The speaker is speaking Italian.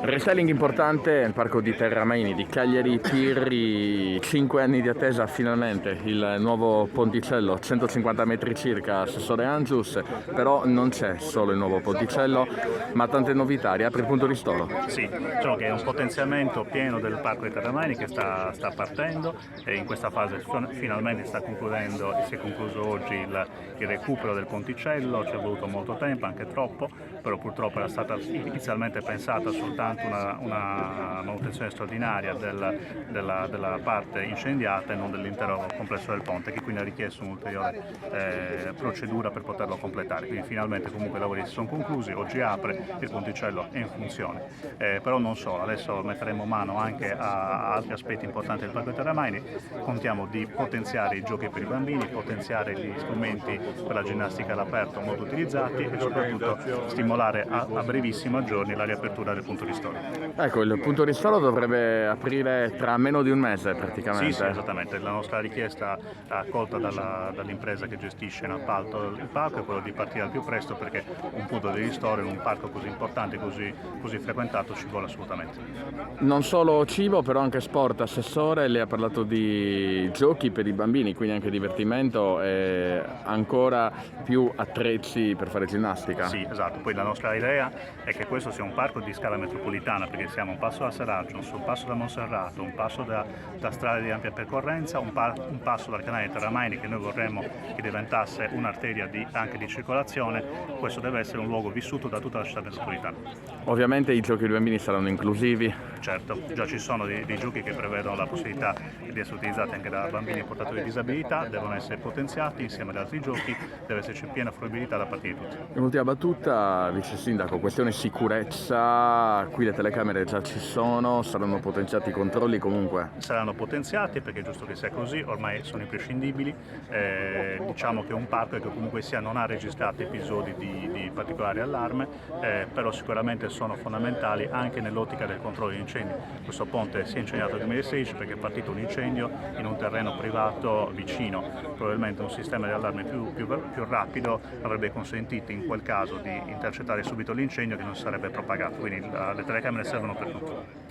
Restyling importante nel parco di Terramaini di Cagliari Pirri, 5 anni di attesa finalmente, il nuovo ponticello, 150 metri circa, assessore Angius, però non c'è solo il nuovo ponticello, ma tante novità, riapre il punto ristoro. Sì, diciamo che è un potenziamento pieno del parco di Terramaini che sta partendo e in questa fase finalmente si è concluso oggi il recupero del ponticello, ci è voluto molto tempo, anche troppo, però purtroppo era stata inizialmente pensata soltanto una manutenzione straordinaria della parte incendiata e non dell'intero complesso del ponte, che quindi ha richiesto un'ulteriore procedura per poterlo completare. Quindi finalmente comunque i lavori si sono conclusi, oggi apre, il ponticello è in funzione. Però non solo, adesso metteremo mano anche a altri aspetti importanti del Parco di Terramaini, contiamo di potenziare i giochi per i bambini, potenziare gli strumenti per la ginnastica all'aperto molto utilizzati e soprattutto stimolare a brevissimo giorni la riapertura del punto ristoro. Ecco, il punto ristoro dovrebbe aprire tra meno di un mese praticamente. Sì, esattamente, la nostra richiesta accolta dall'impresa che gestisce in appalto il parco è quella di partire al più presto perché un punto di ristoro in un parco così importante, così frequentato ci vuole assolutamente. Non solo cibo, però anche sport, assessore, lei ha parlato di giochi per i bambini, quindi anche divertimento e ancora più attrezzi per fare ginnastica. Sì, esatto, poi la nostra idea è che questo sia un parco di scala metropolitana perché siamo un passo da Serraggions, un passo da Monserrato, un passo da strade di ampia percorrenza, un passo dal canale Terramaini che noi vorremmo che diventasse un'arteria anche di circolazione. Questo deve essere un luogo vissuto da tutta la città metropolitana. Ovviamente i giochi per i bambini saranno inclusivi. Certo, già ci sono dei giochi che prevedono la possibilità di essere utilizzati anche da bambini portatori di disabilità, devono essere potenziati insieme ad altri giochi, deve esserci piena fruibilità da parte di tutti. Un'ultima battuta, vice sindaco, questione sicurezza, qui le telecamere già ci sono, saranno potenziati i controlli comunque? Saranno potenziati perché è giusto che sia così, ormai sono imprescindibili, diciamo che un parco che comunque sia non ha registrato episodi di particolare allarme, però sicuramente sono fondamentali anche nell'ottica del controllo di incendi. Questo ponte si è incendiato nel 2016 perché è partito un incendio in un terreno privato vicino, probabilmente un sistema di allarme più rapido avrebbe consentito in quel caso di intercettare subito l'incendio che non si sarebbe propagato, quindi le telecamere servono per tutto.